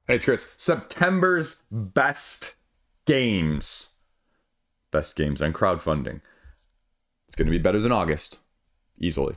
Hey, it's Chris. September's best games. Best games on crowdfunding. It's going to be better than August. Easily.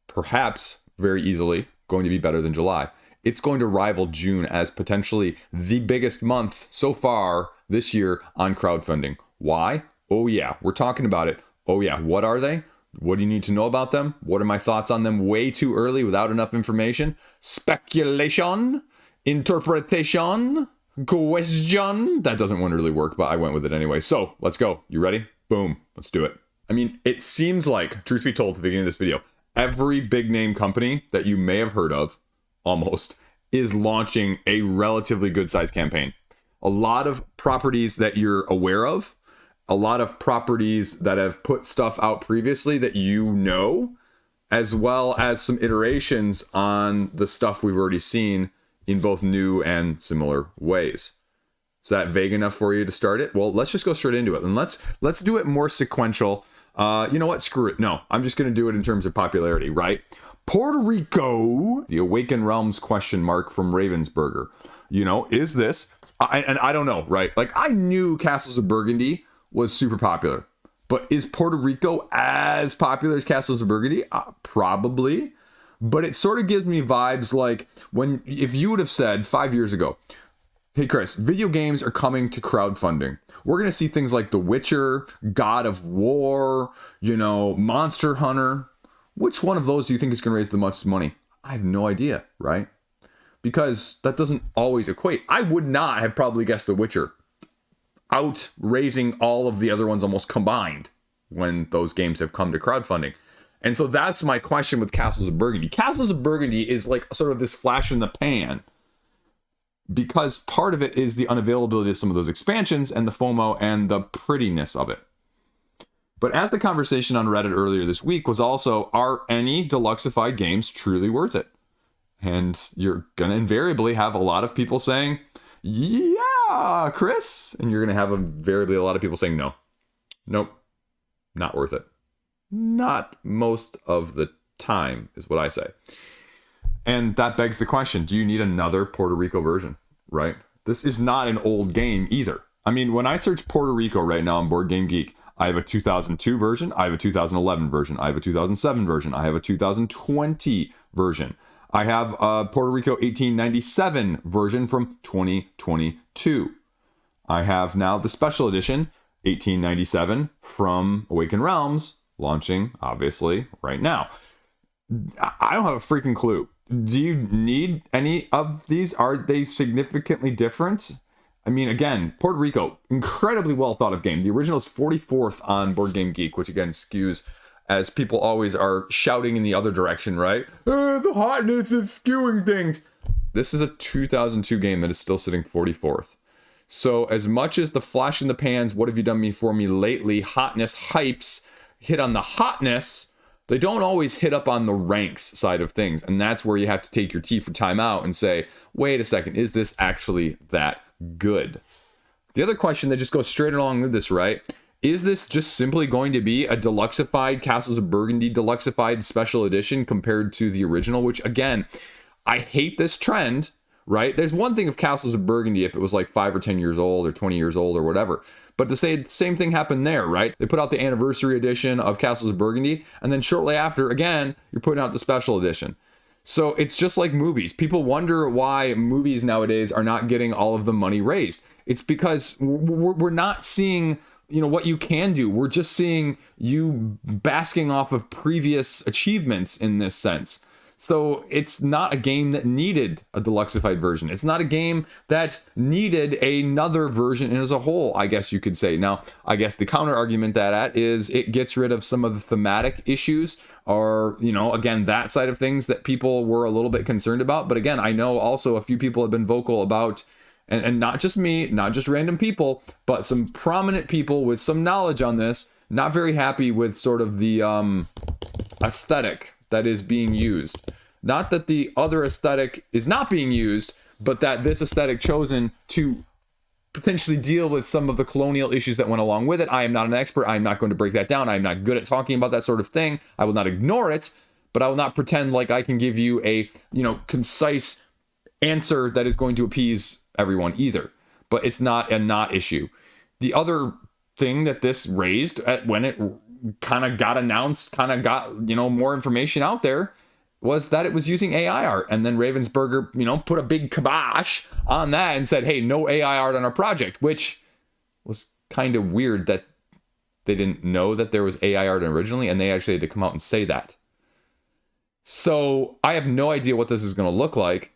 Perhaps, very easily, going to be better than July. It's going to rival June as potentially the biggest month so far this year on crowdfunding. Why? Oh yeah, we're talking about it. Oh yeah, what are they? What do you need to know about them? What are my thoughts on them way too early without enough information? Speculation? Interpretation? Question? That doesn't want to really work, but I went with it anyway. So, let's go. You ready? Boom. Let's do it. I mean, it seems like, truth be told, at the beginning of this video, every big name company that you may have heard of, almost, is launching a relatively good sized campaign. A lot of properties that you're aware of, a lot of properties that have put stuff out previously that you know, as well as some iterations on the stuff we've already seen in both new and similar ways. Is that vague enough for you to start it? Well, let's just go straight into it. And let's do it more sequential. You know what? Screw it. No, I'm just going to do it in terms of popularity, right? Puerto Rico, the Awakened Realms question mark from Ravensburger. You know, is this... and I don't know, right? Like, I knew Castles of Burgundy was super popular. But is Puerto Rico as popular as Castles of Burgundy? Probably. But it sort of gives me vibes like if you would have said 5 years ago, hey Chris, video games are coming to crowdfunding. We're going to see things like The Witcher, God of War, Monster Hunter. Which one of those do you think is going to raise the most money? I have no idea, right? Because that doesn't always equate. I would not have probably guessed The Witcher out raising all of the other ones almost combined when those games have come to crowdfunding. And so that's my question with Castles of Burgundy. Castles of Burgundy is like sort of this flash in the pan because part of it is the unavailability of some of those expansions and the FOMO and the prettiness of it. But as the conversation on Reddit earlier this week was also, are any Deluxified games truly worth it? And you're going to invariably have a lot of people saying, yeah, Chris. And you're going to have invariably a lot of people saying, no. Nope. Not worth it. Not most of the time is what I say. And that begs the question, do you need another Puerto Rico version, right? This is not an old game either. I mean, when I search Puerto Rico right now on Board Game Geek, I have a 2002 version, I have a 2011 version, I have a 2007 version, I have a 2020 version. I have a Puerto Rico 1897 version from 2022. I have now the special edition 1897 from Awakened Realms, launching, obviously, right now. I don't have a freaking clue. Do you need any of these? Are they significantly different? I mean, again, Puerto Rico, incredibly well thought of game. The original is 44th on Board Game Geek, which again skews, as people always are shouting in the other direction, right? The hotness is skewing things. This is a 2002 game that is still sitting 44th. So as much as the flash in the pans, what have you done for me lately, hotness hypes hit on the hotness, they don't always hit up on the ranks side of things. And that's where you have to take your T for time out and say, wait a second, is this actually that good? The other question that just goes straight along with this, right? Is this just simply going to be a Deluxified Castles of Burgundy Deluxified special edition compared to the original? Which, again, I hate this trend, right? There's one thing of Castles of Burgundy if it was like 5 or 10 years old or 20 years old or whatever. But the same thing happened there, right? They put out the anniversary edition of Castles of Burgundy, and then shortly after, again, you're putting out the special edition. So it's just like movies. People wonder why movies nowadays are not getting all of the money raised. It's because we're not seeing, what you can do. We're just seeing you basking off of previous achievements in this sense. So it's not a game that needed a Deluxified version. It's not a game that needed another version as a whole, I guess you could say. Now, I guess the counter argument that is it gets rid of some of the thematic issues or, again, that side of things that people were a little bit concerned about. But again, I know also a few people have been vocal about, and not just me, not just random people, but some prominent people with some knowledge on this, not very happy with sort of the aesthetic that is being used. Not that the other aesthetic is not being used, but that this aesthetic chosen to potentially deal with some of the colonial issues that went along with it. I am not an expert. I'm not going to break that down. I'm not good at talking about that sort of thing. I will not ignore it, but I will not pretend like I can give you a, concise answer that is going to appease everyone either. But it's not a not issue. The other thing that this raised when it kind of got announced, kind of got, more information out there, was that it was using AI art. And then Ravensburger, put a big kibosh on that and said, hey, no AI art on our project, which was kind of weird that they didn't know that there was AI art originally, and they actually had to come out and say that. So I have no idea what this is going to look like.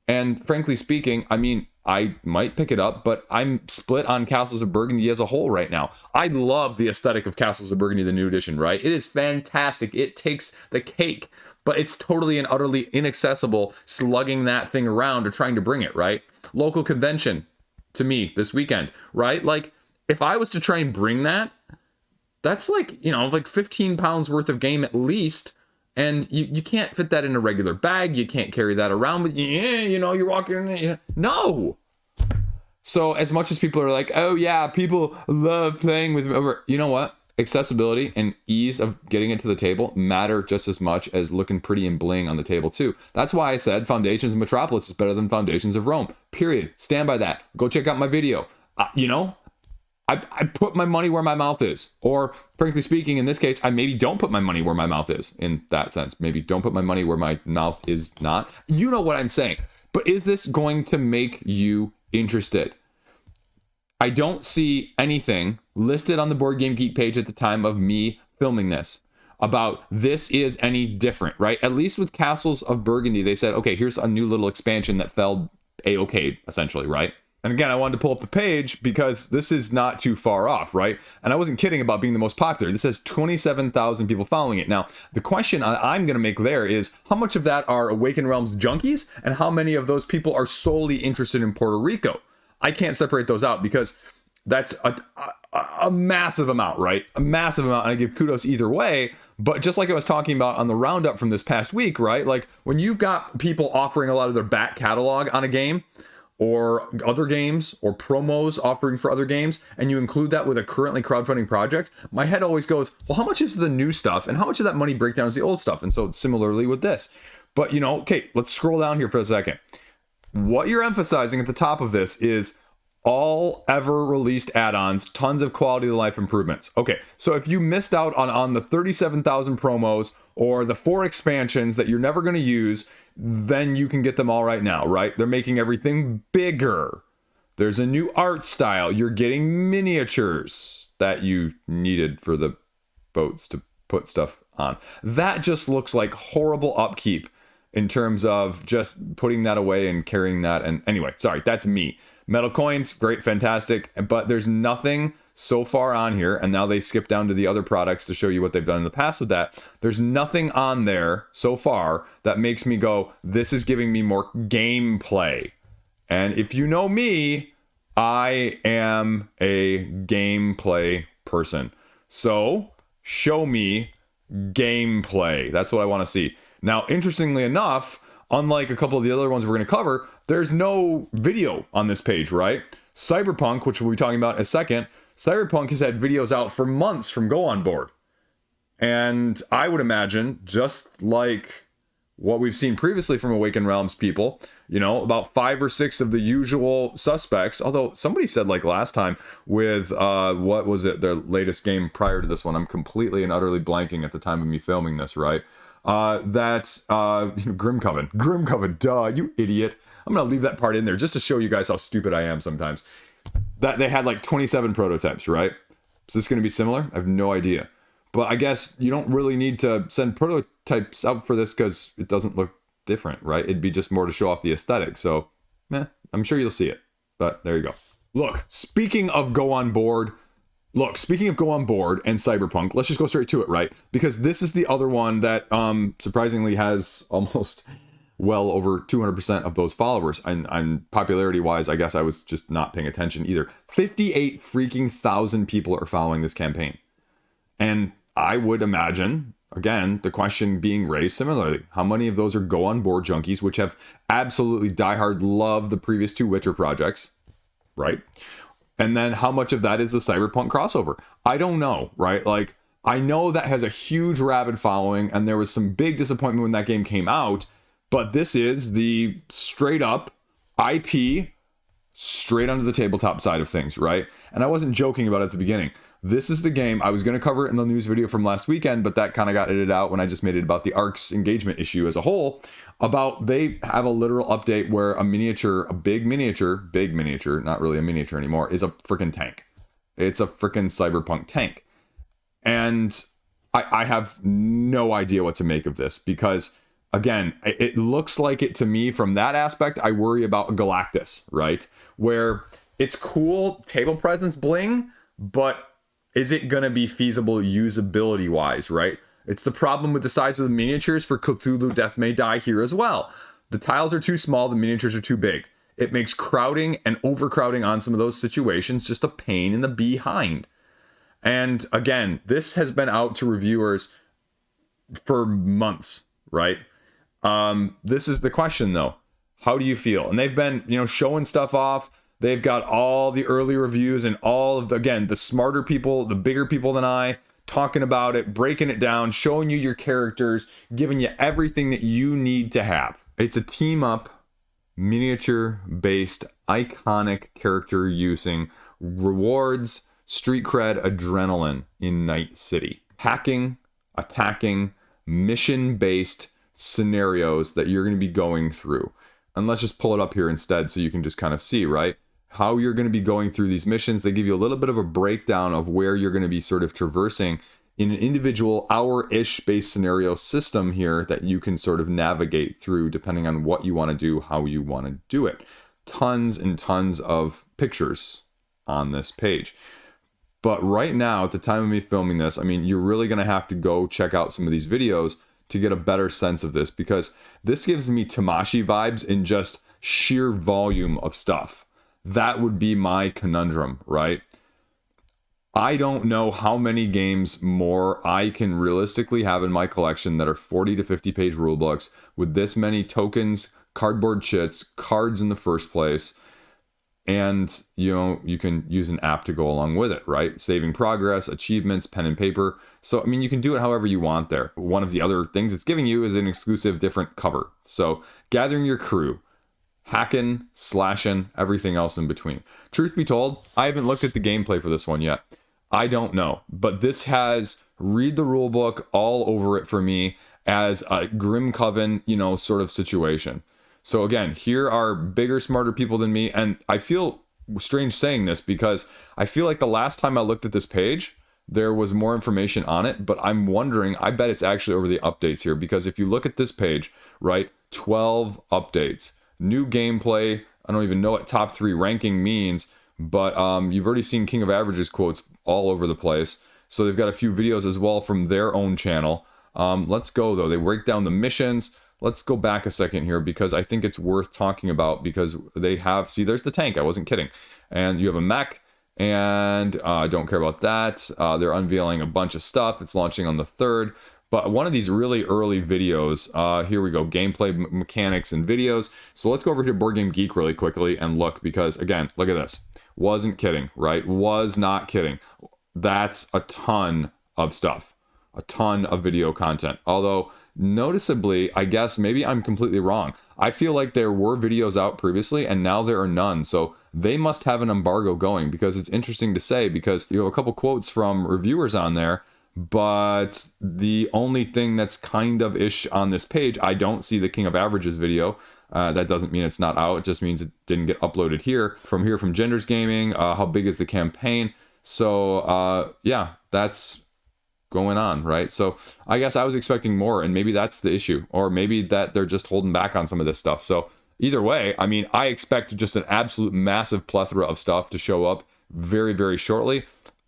And frankly speaking, I mean, I might pick it up, but I'm split on Castles of Burgundy as a whole right now. I love the aesthetic of Castles of Burgundy, the new edition, right? It is fantastic. It takes the cake, but it's totally and utterly inaccessible slugging that thing around or trying to bring it, right? Local convention to me this weekend, right? Like, if I was to try and bring that, that's like, like 15 pounds worth of game at least. And you can't fit that in a regular bag. You can't carry that around with you. You're walking. No. So as much as people are like, oh yeah, people love playing with over. You know what? Accessibility and ease of getting it to the table matter just as much as looking pretty and bling on the table too. That's why I said Foundations of Metropolis is better than Foundations of Rome. Period. Stand by that. Go check out my video. I put my money where my mouth is. Or, frankly speaking, in this case, I maybe don't put my money where my mouth is in that sense. Maybe don't put my money where my mouth is not. You know what I'm saying. But is this going to make you interested? I don't see anything listed on the Board Game Geek page at the time of me filming this about this is any different, right? At least with Castles of Burgundy, they said, okay, here's a new little expansion that felt A-okay, essentially, right? And again, I wanted to pull up the page because this is not too far off, right? And I wasn't kidding about being the most popular. This has 27,000 people following it. Now, the question I'm going to make there is how much of that are Awakened Realms junkies and how many of those people are solely interested in Puerto Rico? I can't separate those out because that's a massive amount, right? A massive amount. And I give kudos either way. But just like I was talking about on the roundup from this past week, right? Like when you've got people offering a lot of their back catalog on a game, or other games, or promos offering for other games, and you include that with a currently crowdfunding project, my head always goes, well, how much is the new stuff, and how much of that money breakdown is the old stuff? And so similarly with this. But, okay, let's scroll down here for a second. What you're emphasizing at the top of this is all ever released add-ons, tons of quality of life improvements. Okay, so if you missed out on the 37,000 promos, or the 4 expansions that you're never going to use, then you can get them all right now, right? They're making everything bigger. There's a new art style. You're getting miniatures that you needed for the boats to put stuff on. That just looks like horrible upkeep in terms of just putting that away and carrying that. And anyway, sorry, that's me. Metal coins, great, fantastic. But there's nothing so far on here, and now they skip down to the other products to show you what they've done in the past with that. There's nothing on there so far that makes me go, this is giving me more gameplay. And if you know me, I am a gameplay person. So show me gameplay. That's what I want to see. Now, interestingly enough, unlike a couple of the other ones we're going to cover, there's no video on this page, right? Cyberpunk, which we'll be talking about in a second, Cyberpunk has had videos out for months from Go On Board. And I would imagine, just like what we've seen previously from Awakened Realms people, about 5 or 6 of the usual suspects, although somebody said like last time with, what was it, their latest game prior to this one, I'm completely and utterly blanking at the time of me filming this, right? Grim Coven, duh, you idiot. I'm going to leave that part in there just to show you guys how stupid I am sometimes. That they had like 27 prototypes, right? Is this going to be similar? I have no idea. But I guess you don't really need to send prototypes out for this because it doesn't look different, right? It'd be just more to show off the aesthetic. So, I'm sure you'll see it. But there you go. Look, speaking of Go On Board and Cyberpunk, let's just go straight to it, right? Because this is the other one that surprisingly has almost well over 200% of those followers. And popularity wise, I guess I was just not paying attention either. 58 freaking thousand people are following this campaign. And I would imagine, again, the question being raised similarly, how many of those are Go On Board junkies, which have absolutely diehard loved the previous 2 Witcher projects, right? And then how much of that is the Cyberpunk crossover? I don't know, right? Like, I know that has a huge rabid following, and there was some big disappointment when that game came out. But this is the straight up IP, straight under the tabletop side of things, right? And I wasn't joking about it at the beginning. This is the game. I was going to cover it in the news video from last weekend, but that kind of got edited out when I just made it about the ARC's engagement issue as a whole. About they have a literal update where a big miniature, not really a miniature anymore, is a freaking tank. It's a freaking Cyberpunk tank. And I have no idea what to make of this because, again, it looks like it to me from that aspect. I worry about Galactus, right? Where it's cool table presence bling, but is it going to be feasible usability wise, right? It's the problem with the size of the miniatures for Cthulhu Death May Die here as well. The tiles are too small, the miniatures are too big. It makes crowding and overcrowding on some of those situations just a pain in the behind. And again, this has been out to reviewers for months, right? This is the question though. How do you feel? And they've been, showing stuff off. They've got all the early reviews and all of the smarter people, the bigger people than I, talking about it, breaking it down, showing you your characters, giving you everything that you need to have. It's a team up, miniature based, iconic character using rewards, street cred, adrenaline in Night City. Hacking, attacking, mission based scenarios that you're going to be going through. And let's just pull it up here instead so you can just kind of see, right? How you're going to be going through these missions. They give you a little bit of a breakdown of where you're going to be sort of traversing in an individual hour-ish based scenario system here that you can sort of navigate through depending on what you want to do, how you want to do it. Tons and tons of pictures on this page. But right now, at the time of me filming this, you're really going to have to go check out some of these videos to get a better sense of this, because this gives me Tamashii vibes in just sheer volume of stuff. That would be my conundrum, right? I don't know how many games more I can realistically have in my collection that are 40 to 50 page rulebooks with this many tokens, cardboard chits, cards in the first place. And, you can use an app to go along with it, right? Saving progress, achievements, pen and paper. So, you can do it however you want there. One of the other things it's giving you is an exclusive different cover. So, gathering your crew, hacking, slashing, everything else in between. Truth be told, I haven't looked at the gameplay for this one yet. I don't know. But this has read the rulebook all over it for me as a Grim Coven, sort of situation. So again, here are bigger, smarter people than me. And I feel strange saying this because I feel like the last time I looked at this page, there was more information on it. But I'm wondering, I bet it's actually over the updates here. Because if you look at this page, right, 12 updates. New gameplay. I don't even know what top 3 ranking means. But you've already seen King of Averages quotes all over the place. So they've got a few videos as well from their own channel. Let's go, though. They break down the missions. Let's go back a second here because I think it's worth talking about because they have, see, there's the tank. I wasn't kidding. And you have a mech and I don't care about that. They're unveiling a bunch of stuff. It's launching on the 3rd. But one of these really early videos, here we go, gameplay mechanics and videos. So let's go over to Board Game Geek really quickly and look because, again, look at this. Wasn't kidding, right? Was not kidding. That's a ton of stuff. A ton of video content. Although, noticeably, I guess maybe I'm completely wrong. I feel like there were videos out previously and now there are none. So they must have an embargo going because it's interesting to say because you have a couple quotes from reviewers on there. But the only thing that's kind of ish on this page, I don't see the King of Averages video. That doesn't mean it's not out. It just means it didn't get uploaded here. From Genders Gaming, how big is the campaign? So, yeah, that's going on, right? So I guess I was expecting more, and maybe that's the issue. Or maybe that they're just holding back on some of this stuff. So either way, I expect just an absolute massive plethora of stuff to show up very, very shortly.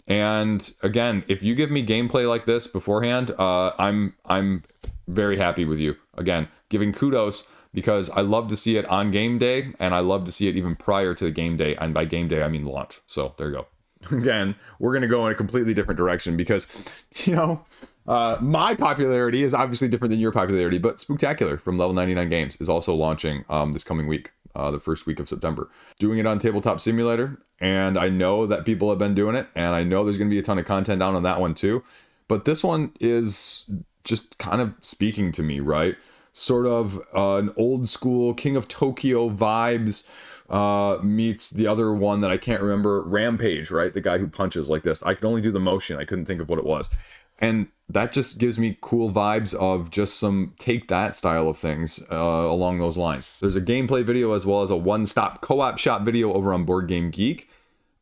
And again, if you give me gameplay like this beforehand, I'm very happy with you. Again, giving kudos because I love to see it on game day, and I love to see it even prior to the game day. And by game day, I mean launch. So there you go. Again, we're going to go in a completely different direction because, my popularity is obviously different than your popularity, but Spooktacular from Level 99 Games is also launching this coming week. The first week of September, doing it on Tabletop Simulator. And I know that people have been doing it, and I know there's going to be a ton of content down on that one too. But this one is just kind of speaking to me, right? sort of an old school King of Tokyo vibes meets the other one that I can't remember, Rampage, right? The guy who punches like this. I could only do the motion. I couldn't think of what it was. And that just gives me cool vibes of just some take that style of things along those lines. There's a gameplay video as well as a one-stop co-op shop video over on Board Game Geek.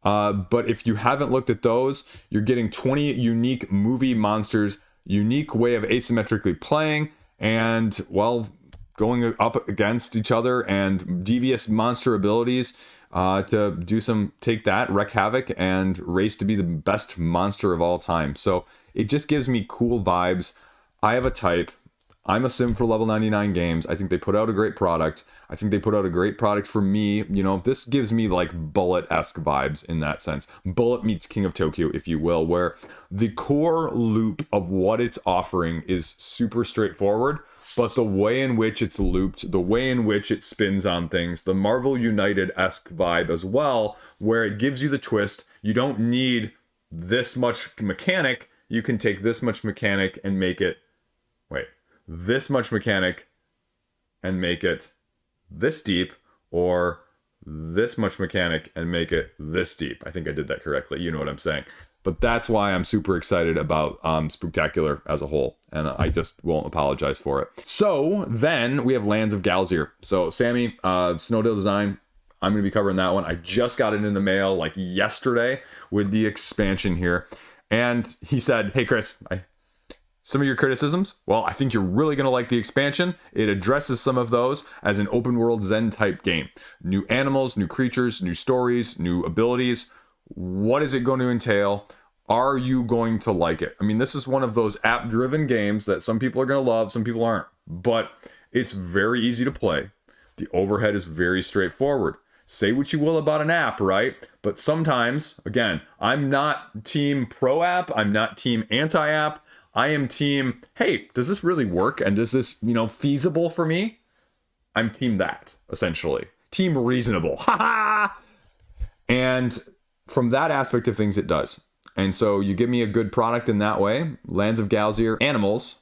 But if you haven't looked at those, you're getting 20 unique movie monsters, unique way of asymmetrically playing, and, well, going up against each other and devious monster abilities to do some take that, wreak havoc, and race to be the best monster of all time. So it just gives me cool vibes. I have a type. I'm a sim for Level 99 Games. I think they put out a great product. I think they put out a great product for me. You know, this gives me like Bullet-esque vibes in that sense. Bullet meets King of Tokyo, if you will, where the core loop of what it's offering is super straightforward, but the way in which it's looped, the way in which it spins on things, the Marvel United-esque vibe as well, where it gives you the twist. You don't need this much mechanic. You can take this much mechanic and make it, this much mechanic and make it this deep, or this much mechanic and make it this deep. I think I did that correctly. You know what I'm saying. But that's why I'm super excited about Spooktacular as a whole, and I just won't apologize for it. So then we have Lands of Galzyr. So Sammy, Snowdale Design, I'm going to be covering that one. I just got it in the mail like yesterday with the expansion here. And he said, hey, Chris, some of your criticisms, well, I think you're really going to like the expansion. It addresses some of those as an open world Zen type game. New animals, new creatures, new stories, new abilities. What is it going to entail? Are you going to like it? I mean, this is one of those app driven games that some people are going to love, some people aren't, but it's very easy to play. The overhead is very straightforward. Say what you will about an app, right? But sometimes, again, I'm not team pro app. I'm not team anti app. I am team, hey, does this really work? And is this, feasible for me? I'm team that, essentially. Team reasonable. Ha ha! And from that aspect of things, it does. And so you give me a good product in that way. Lands of Galzyr, animals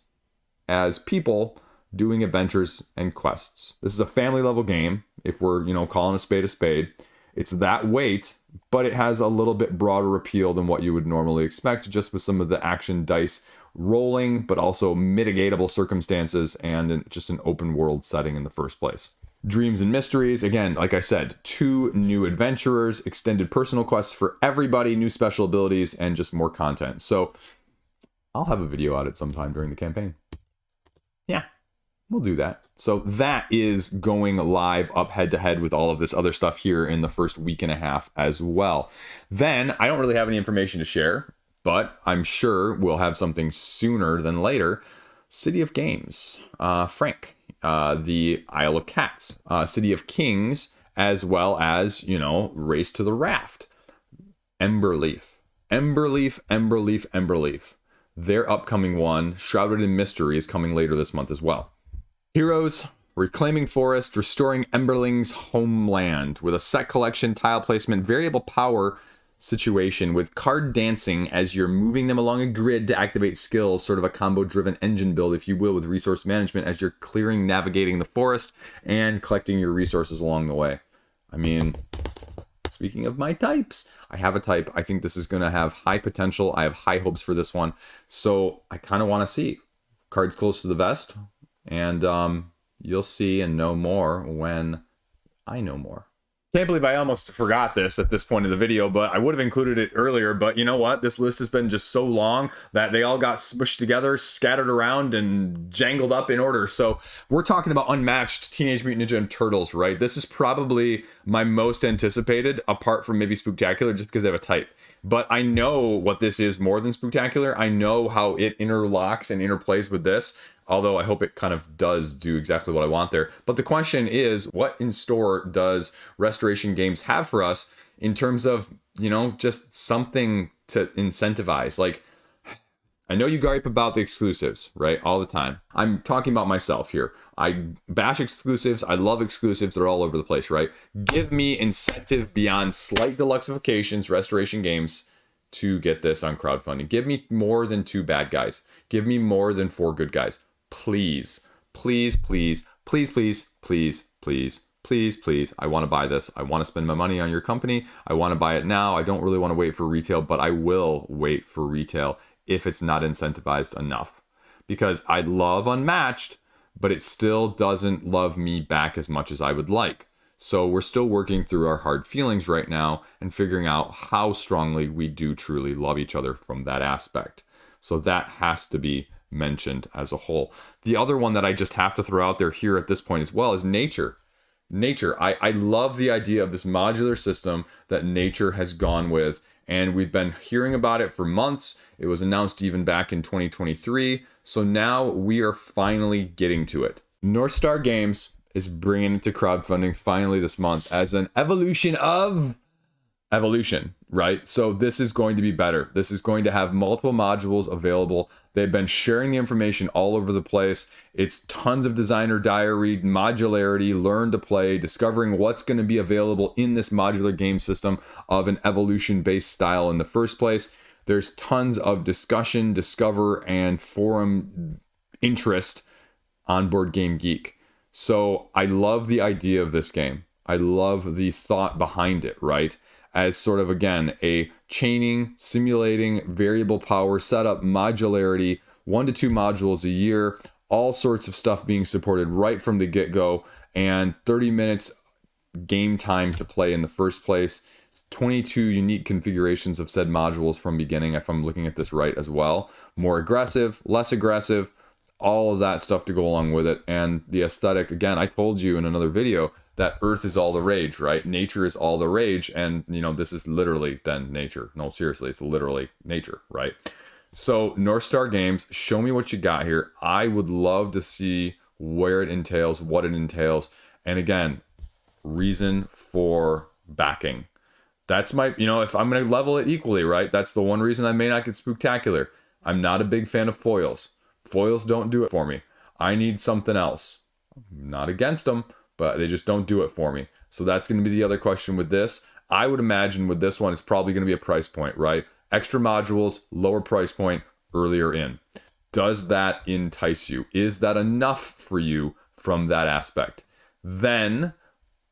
as people doing adventures and quests. This is a family level game, if we're, calling a spade a spade. It's that weight, but it has a little bit broader appeal than what you would normally expect, just with some of the action dice rolling, but also mitigatable circumstances and just an open world setting in the first place. Dreams and Mysteries, again, like I said, 2 new adventurers, extended personal quests for everybody, new special abilities, and just more content. So I'll have a video out at some time during the campaign. Yeah, we'll do that. So that is going live up head to head with all of this other stuff here in the first week and a half as well. Then I don't really have any information to share, but I'm sure we'll have something sooner than later. City of Games, Frank, the Isle of Cats, City of Kings, as well as, Race to the Raft. Emberleaf. Their upcoming one, Shrouded in Mystery, is coming later this month as well. Heroes, Reclaiming Forest, Restoring Emberling's Homeland, with a set collection, tile placement, variable power situation with card dancing as you're moving them along a grid to activate skills, sort of a combo-driven engine build, if you will, with resource management as you're clearing, navigating the forest, and collecting your resources along the way. I mean, speaking of my types, I have a type. I think this is going to have high potential. I have high hopes for this one. So I kind of want to see. Cards close to the vest, and you'll see and know more when I know more. Can't believe I almost forgot this at this point in the video, but I would have included it earlier. But you know what? This list has been just so long that they all got smushed together, scattered around, and jangled up in order. So we're talking about Unmatched, Teenage Mutant Ninja Turtles, right? This is probably my most anticipated, apart from maybe Spooktacular, just because they have a type. But I know what this is more than Spooktacular. I know how it interlocks and interplays with this. Although I hope it kind of does do exactly what I want there. But the question is, what in store does Restoration Games have for us in terms of, just something to incentivize? Like, I know you gripe about the exclusives, right? All the time. I'm talking about myself here. I bash exclusives. I love exclusives. They're all over the place, right? Give me incentive beyond slight deluxifications, Restoration Games, to get this on crowdfunding. Give me more than 2 bad guys. Give me more than 4 good guys. Please, please, please, please, please, please, please, please, please, I want to buy this. I want to spend my money on your company. I want to buy it now. I don't really want to wait for retail, but I will wait for retail if it's not incentivized enough. Because I love Unmatched, but it still doesn't love me back as much as I would like. So we're still working through our hard feelings right now and figuring out how strongly we do truly love each other from that aspect. So that has to be mentioned as a whole. The other one that I just have to throw out there here at this point as well is nature. Nature. I love the idea of this modular system that Nature has gone with, and we've been hearing about it for months. It was announced even back in 2023. So now we are finally getting to it. North Star Games is bringing it to crowdfunding finally this month as an evolution of evolution, right? So this is going to be better. This is going to have multiple modules available. They've been sharing the information all over the place. It's tons of designer diary, modularity, learn to play, discovering what's going to be available in this modular game system of an evolution-based style in the first place. There's tons of discussion, discover, and forum interest on Board Game Geek. So I love the idea of this game. I love the thought behind it, right? As sort of, again, a chaining, simulating, variable power setup, modularity, 1 to 2 modules a year, all sorts of stuff being supported right from the get-go, and 30 minutes game time to play in the first place. 22 unique configurations of said modules from beginning, if I'm looking at this right as well. More aggressive, less aggressive, all of that stuff to go along with it. And the aesthetic, again, I told you in another video that Earth is all the rage, right? Nature is all the rage. And, you know, this is literally then nature. No, seriously, it's literally nature, right? So North Star Games, show me what you got here. I would love to see where it entails, what it entails. And again, reason for backing. That's my, you know, if I'm going to level it equally, right? That's the one reason I may not get Spooktacular. I'm not a big fan of foils. Foils don't do it for me. I need something else. I'm not against them, but they just don't do it for me. So that's going to be the other question with this. I would imagine with this one, it's probably going to be a price point, right? Extra modules, lower price point, earlier in. Does that entice you? Is that enough for you from that aspect? Then,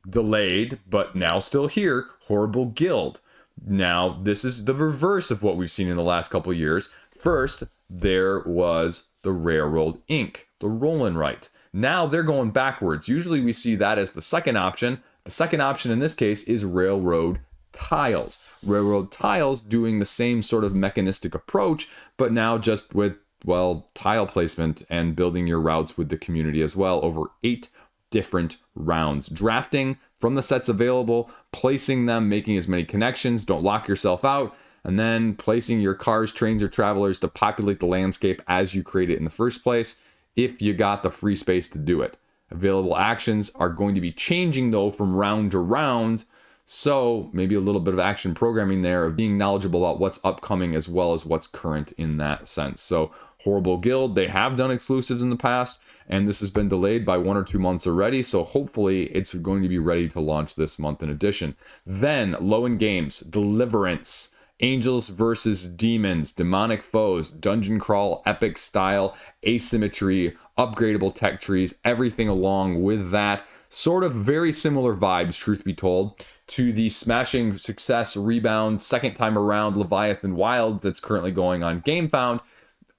delayed, but now still here, Horrible Guild. Now, this is the reverse of what we've seen in the last couple of years. First, there was the Railroad Inc., the roll and write. Now they're going backwards. Usually we see that as the second option. The second option in this case is Railroad Tiles. Railroad Tiles doing the same sort of mechanistic approach, but now just with, well, tile placement and building your routes with the community as well over 8 different rounds. Drafting from the sets available, placing them, making as many connections, don't lock yourself out, and then placing your cars, trains, or travelers to populate the landscape as you create it in the first place, if you got the free space to do it. Available actions are going to be changing, though, from round to round, so maybe a little bit of action programming there of being knowledgeable about what's upcoming as well as what's current in that sense. So Horrible Guild, they have done exclusives in the past, and this has been delayed by 1 or 2 months already, so hopefully it's going to be ready to launch this month in addition. Then, low in games, Deliverance, Angels versus Demons, Demonic Foes, Dungeon Crawl, Epic Style, Asymmetry, upgradable tech trees, everything along with that. Sort of very similar vibes, truth be told, to the smashing success, rebound, second time around Leviathan Wild that's currently going on GameFound,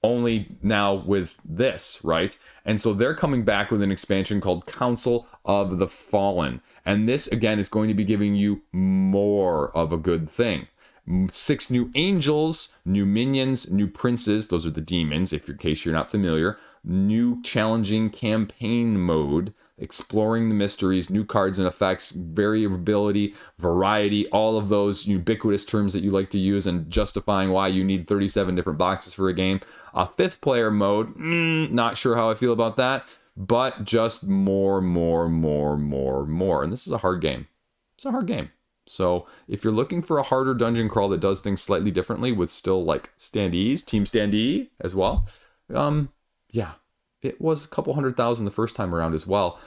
only now with this, right? And so they're coming back with an expansion called Council of the Fallen. And this, again, is going to be giving you more of a good thing. 6 new angels, new minions, new princes, those are the demons, if in case you're not familiar, new challenging campaign mode, exploring the mysteries, new cards and effects, variability, variety, all of those ubiquitous terms that you like to use and justifying why you need 37 different boxes for a game. A 5th player mode, not sure how I feel about that, but just more. And this is a hard game. It's a hard game. So if you're looking for a harder dungeon crawl that does things slightly differently with still like standees, team standee as well, yeah, it was a couple 100,000 the first time around as well.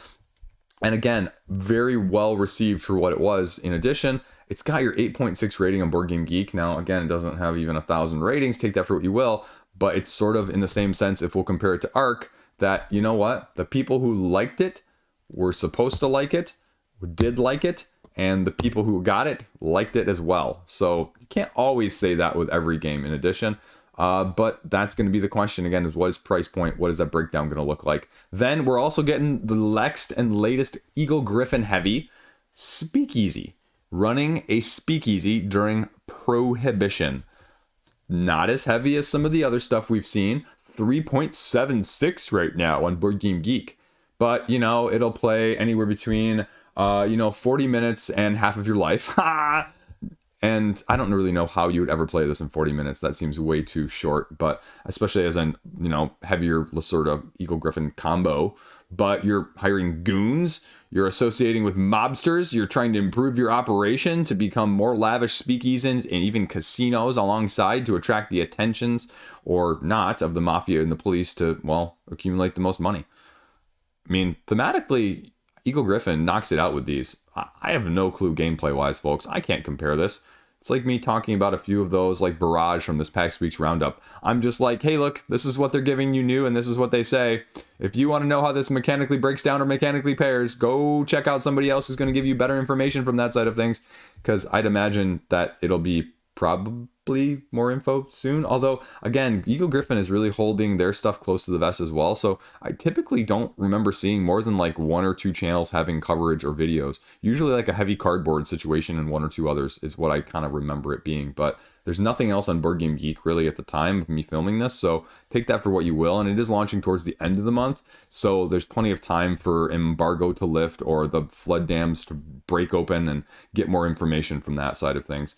And again, very well received for what it was. In addition, it's got your 8.6 rating on Board Game Geek. Now, again, it doesn't have even 1,000 ratings. Take that for what you will. But it's sort of in the same sense, if we'll compare it to Arc, that, you know what, the people who liked it were supposed to like it, did like it, and the people who got it liked it as well. So you can't always say that with every game in addition. But that's going to be the question again, is what is price point? What is that breakdown going to look like? Then we're also getting the next and latest Eagle Griffin heavy Speakeasy. Running a Speakeasy during Prohibition. Not as heavy as some of the other stuff we've seen. 3.76 right now on Board Game Geek. But, you know, it'll play anywhere between, 40 minutes and half of your life. And I don't really know how you would ever play this in 40 minutes. That seems way too short, but especially as an, heavier Lacerda Eagle Griffin combo. But you're hiring goons, you're associating with mobsters, you're trying to improve your operation to become more lavish speakeasies and even casinos alongside to attract the attentions or not of the mafia and the police to, well, accumulate the most money. I mean, thematically, Eagle Griffin knocks it out with these. I have no clue gameplay-wise, folks. I can't compare this. It's like me talking about a few of those, like Barrage from this past week's roundup. I'm just like, hey, look, this is what they're giving you new, and this is what they say. If you want to know how this mechanically breaks down or mechanically pairs, go check out somebody else who's going to give you better information from that side of things, because I'd imagine that it'll be probably more info soon. Although, again, Eagle Griffin is really holding their stuff close to the vest as well, so I typically don't remember seeing more than like one or two channels having coverage or videos. Usually like a heavy cardboard situation and one or two others is what I kind of remember it being, but there's nothing else on Board Game Geek really at the time of me filming this, so take that for what you will. And it is launching towards the end of the month, so there's plenty of time for embargo to lift or the flood dams to break open and get more information from that side of things.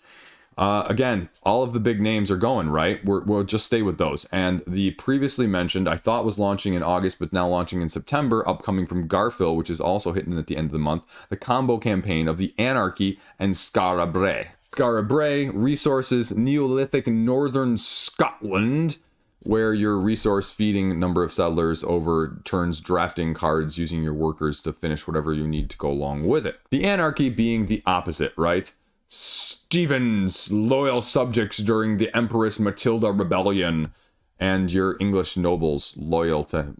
Again, all of the big names are going, right? We'll just stay with those. And the previously mentioned, I thought was launching in August, but now launching in September, upcoming from Garphill, which is also hitting at the end of the month, the combo campaign of the Anarchy and Skara Brae. Skara Brae, resources, Neolithic Northern Scotland, where your resource feeding number of settlers overturns drafting cards using your workers to finish whatever you need to go along with it. The Anarchy being the opposite, right? Stephen's loyal subjects during the Empress Matilda Rebellion, and your English nobles loyal to,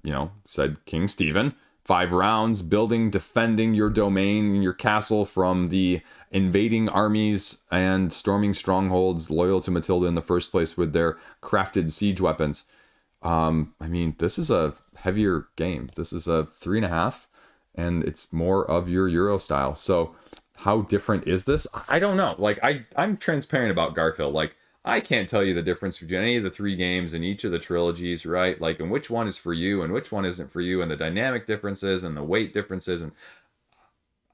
said King Stephen. 5 rounds, building, defending your domain and your castle from the invading armies and storming strongholds loyal to Matilda in the first place with their crafted siege weapons. This is a heavier game. This is a 3.5, and it's more of your Euro style. So how different is this? I don't know. Like, I'm transparent about Garphill. Like, I can't tell you the difference between any of the 3 games in each of the trilogies, right? Like, and which one is for you and which one isn't for you, and the dynamic differences and the weight differences. And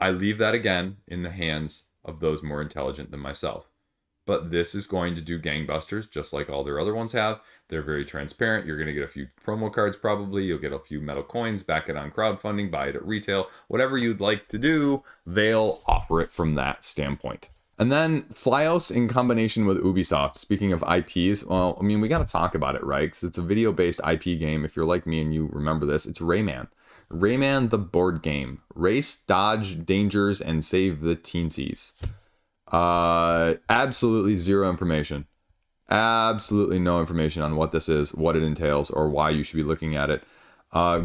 I leave that again in the hands of those more intelligent than myself. But this is going to do gangbusters, just like all their other ones have. They're very transparent. You're going to get a few promo cards probably. You'll get a few metal coins, back it on crowdfunding, buy it at retail. Whatever you'd like to do, they'll offer it from that standpoint. And then Flyos in combination with Ubisoft. Speaking of IPs, well, we got to talk about it, right? Because it's a video-based IP game. If you're like me and you remember this, it's Rayman. Rayman the board game. Race, dodge, dangers, and save the teensies. Absolutely zero information. Absolutely no information on what this is, what it entails, or why you should be looking at it.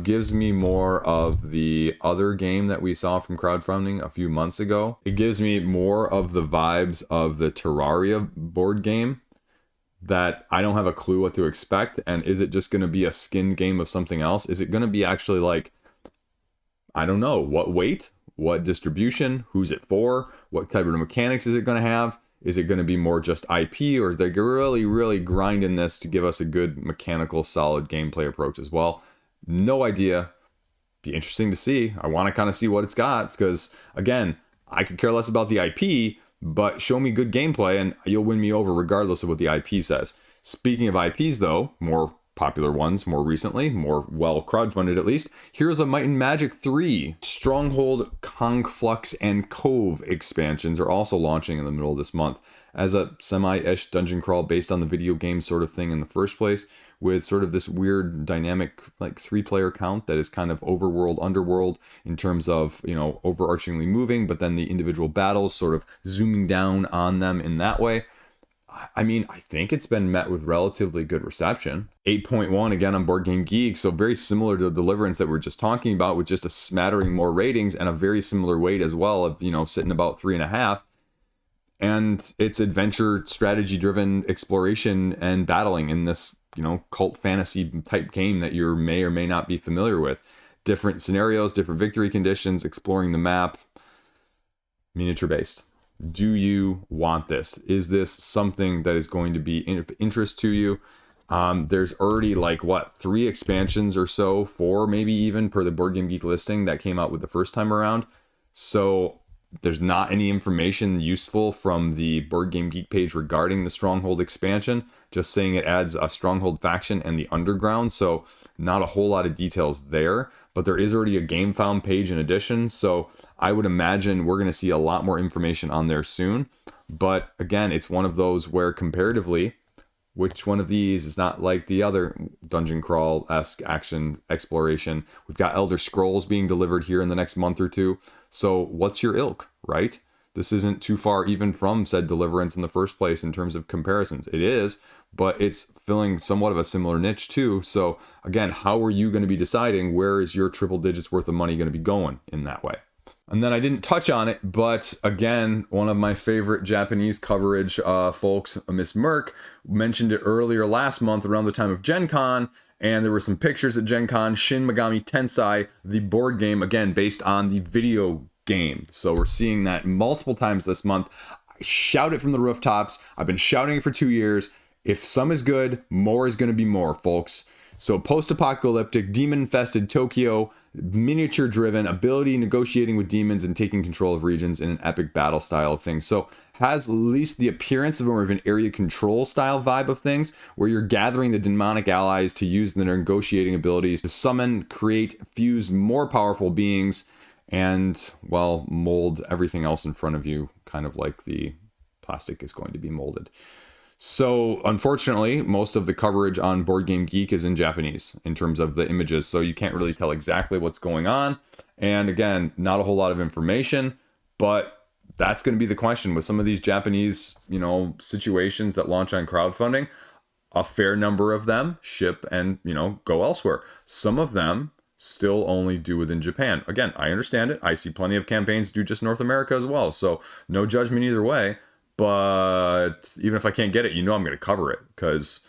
Gives me more of the other game that we saw from crowdfunding a few months ago. It gives me more of the vibes of the Terraria board game that I don't have a clue what to expect. And is it just going to be a skin game of something else? Is it going to be actually like, I don't know, what weight, what distribution, who's it for, what type of mechanics is it going to have? Is it going to be more just IP, or is they really, really grinding this to give us a good mechanical, solid gameplay approach as well? No idea. Be interesting to see. I want to kind of see what it's got, because, again, I could care less about the IP, but show me good gameplay and you'll win me over regardless of what the IP says. Speaking of IPs, though, more popular ones more recently, more well crowdfunded at least, Heroes of Might and Magic 3. Stronghold, Conflux, and Cove expansions are also launching in the middle of this month as a semi-ish dungeon crawl based on the video game sort of thing in the first place, with sort of this weird dynamic like 3-player count that is kind of overworld, underworld in terms of, overarchingly moving, but then the individual battles sort of zooming down on them in that way. I mean, I think it's been met with relatively good reception. 8.1 again on Board Game Geek, so very similar to Deliverance that we are just talking about, with just a smattering more ratings and a very similar weight as well of, sitting about 3.5. And it's adventure, strategy driven exploration and battling in this, cult fantasy type game that you may or may not be familiar with. Different scenarios, different victory conditions, exploring the map, miniature based. Do you want this? Is this something that is going to be of interest to you? There's already 3 expansions or so, 4 maybe even per the Board Game Geek listing that came out with the first time around. So there's not any information useful from the Board Game Geek page regarding the Stronghold expansion, just saying it adds a Stronghold faction and the Underground, so not a whole lot of details there, but there is already a Game Found page in addition, so I would imagine we're going to see a lot more information on there soon. But again, it's one of those where comparatively, which one of these is not like the other dungeon crawl-esque action exploration? We've got Elder Scrolls being delivered here in the next month or two. So what's your ilk, right? This isn't too far even from said Deliverance in the first place in terms of comparisons. It is, but it's filling somewhat of a similar niche too. So again, how are you going to be deciding where is your triple digits worth of money going to be going in that way? And then I didn't touch on it, but again, one of my favorite Japanese coverage folks, Miss Merck, mentioned it earlier last month around the time of Gen Con, and there were some pictures at Gen Con, Shin Megami Tensai, the board game, again, based on the video game. So we're seeing that multiple times this month. I shout it from the rooftops. I've been shouting it for 2 years. If some is good, more is going to be more, folks. So post-apocalyptic, demon-infested Tokyo, miniature-driven, ability negotiating with demons and taking control of regions in an epic battle style of things. So has at least the appearance of more of an area control style vibe of things, where you're gathering the demonic allies to use their negotiating abilities to summon, create, fuse more powerful beings, and, well, mold everything else in front of you, kind of like the plastic is going to be molded. So, unfortunately, most of the coverage on Board Game Geek is in Japanese in terms of the images, so you can't really tell exactly what's going on. And again, not a whole lot of information, but that's going to be the question with some of these Japanese, situations that launch on crowdfunding. A fair number of them ship and, go elsewhere. Some of them still only do within Japan. Again, I understand it. I see plenty of campaigns do just North America as well, so no judgment either way. But even if I can't get it, I'm going to cover it because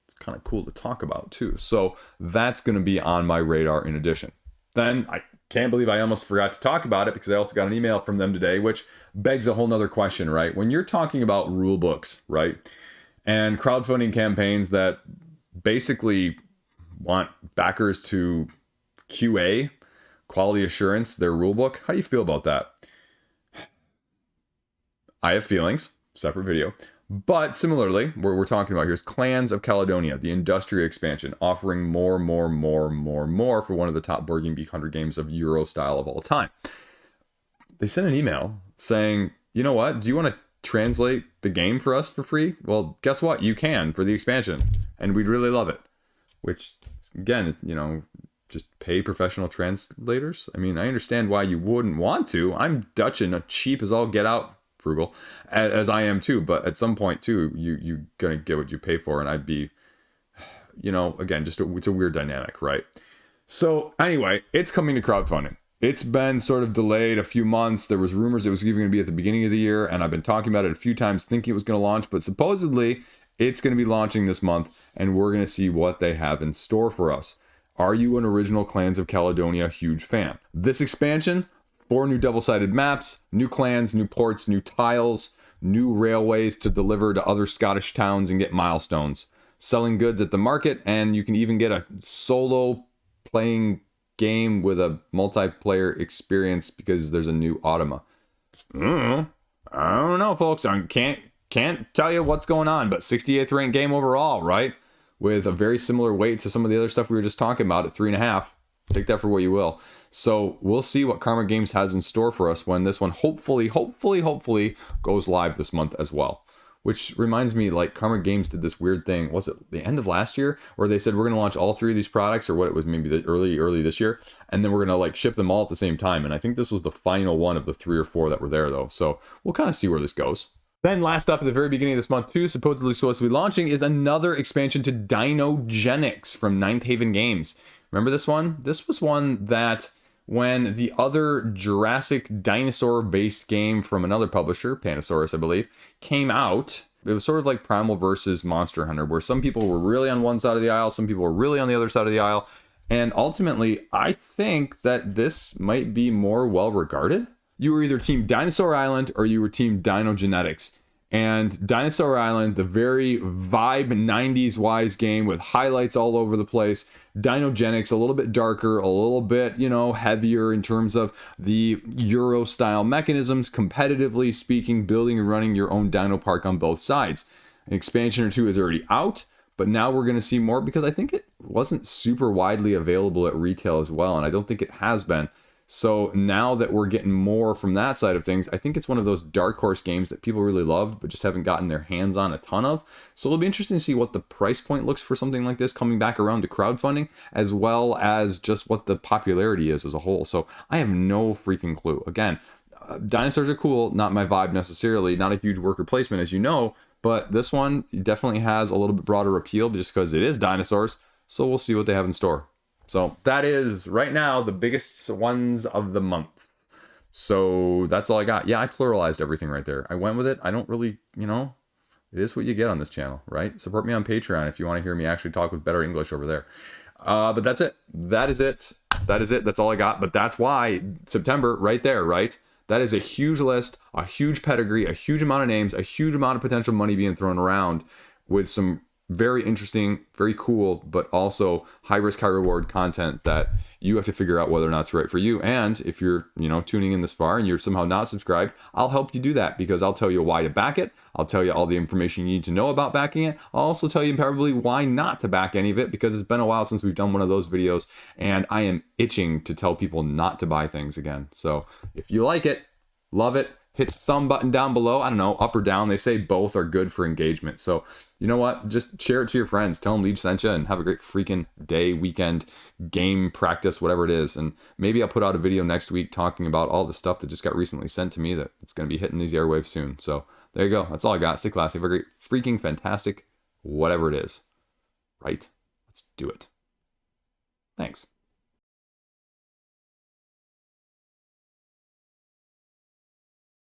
it's kind of cool to talk about too. So that's going to be on my radar in addition. Then I can't believe I almost forgot to talk about it because I also got an email from them today, which begs a whole nother question, right? When you're talking about rule books, right? And crowdfunding campaigns that basically want backers to QA, quality assurance, their rule book, how do you feel about that? I have feelings, separate video. But similarly, what we're talking about here is Clans of Caledonia, the Industria expansion, offering more for one of the top Board Game Geek 100 games of Euro style of all time. They sent an email saying, you know what, do you want to translate the game for us for free? Well, guess what? You can for the expansion, and we'd really love it. Which, again, just pay professional translators. I mean, I understand why you wouldn't want to. I'm Dutch and cheap as all get out. Frugal as I am too, but at some point too, you gonna get what you pay for, and I'd be, again, it's a weird dynamic, right? So anyway, it's coming to crowdfunding. It's been sort of delayed a few months. There was rumors it was even going to be at the beginning of the year, and I've been talking about it a few times, thinking it was going to launch, but supposedly it's going to be launching this month, and we're going to see what they have in store for us. Are you an original Clans of Caledonia huge fan? This expansion, 4 new double-sided maps, new clans, new ports, new tiles, new railways to deliver to other Scottish towns and get milestones. Selling goods at the market, and you can even get a solo playing game with a multiplayer experience because there's a new automa. I don't know, folks. I can't tell you what's going on, but 68th ranked game overall, right? With a very similar weight to some of the other stuff we were just talking about at 3.5. Take that for what you will. So we'll see what Karma Games has in store for us when this one hopefully goes live this month as well. Which reminds me, Karma Games did this weird thing, was it the end of last year? Where they said we're going to launch all 3 of these products, or what it was, maybe the early this year, and then we're going to ship them all at the same time. And I think this was the final one of the 3 or 4 that were there though. So we'll kind of see where this goes. Then last up at the very beginning of this month too, supposedly supposed to be launching, is another expansion to Dinogenics from Ninth Haven Games. Remember this one? This was one that when the other Jurassic dinosaur-based game from another publisher, Pandasaurus, I believe, came out, it was sort of like Primal versus Monster Hunter, where some people were really on one side of the aisle, some people were really on the other side of the aisle. And ultimately, I think that this might be more well-regarded. You were either Team Dinosaur Island or you were Team Dinogenetics. And Dinosaur Island, the very vibe 90s wise game with highlights all over the place. Dinogenics, a little bit darker, a little bit, heavier in terms of the Euro style mechanisms, competitively speaking, building and running your own dino park on both sides. An expansion or two is already out, but now we're going to see more because I think it wasn't super widely available at retail as well, and I don't think it has been. So now that we're getting more from that side of things, I think it's one of those dark horse games that people really loved, but just haven't gotten their hands on a ton of. So it'll be interesting to see what the price point looks for something like this coming back around to crowdfunding, as well as just what the popularity is as a whole. So I have no freaking clue. Again, dinosaurs are cool, not my vibe necessarily, not a huge worker placement, as you know, but this one definitely has a little bit broader appeal just because it is dinosaurs. So we'll see what they have in store. So that is right now the biggest ones of the month. So that's all I got. Yeah, I pluralized everything right there. I went with it. I don't really, it is what you get on this channel, right? Support me on Patreon if you want to hear me actually talk with better English over there. But that's it. That is it. That is it. That's all I got. But that's why September right there, right? That is a huge list, a huge pedigree, a huge amount of names, a huge amount of potential money being thrown around with some very interesting, very cool, but also high risk, high reward content that you have to figure out whether or not it's right for you. And if you're, tuning in this far and you're somehow not subscribed, I'll help you do that because I'll tell you why to back it. I'll tell you all the information you need to know about backing it. I'll also tell you probably why not to back any of it because it's been a while since we've done one of those videos and I am itching to tell people not to buy things again. So if you like it, love it, hit the thumb button down below. I don't know, up or down. They say both are good for engagement. So you know what? Just share it to your friends. Tell them Liege sent you and have a great freaking day, weekend, game, practice, whatever it is. And maybe I'll put out a video next week talking about all the stuff that just got recently sent to me that it's going to be hitting these airwaves soon. So there you go. That's all I got. Stay classy. Have a great freaking fantastic whatever it is. Right? Let's do it. Thanks.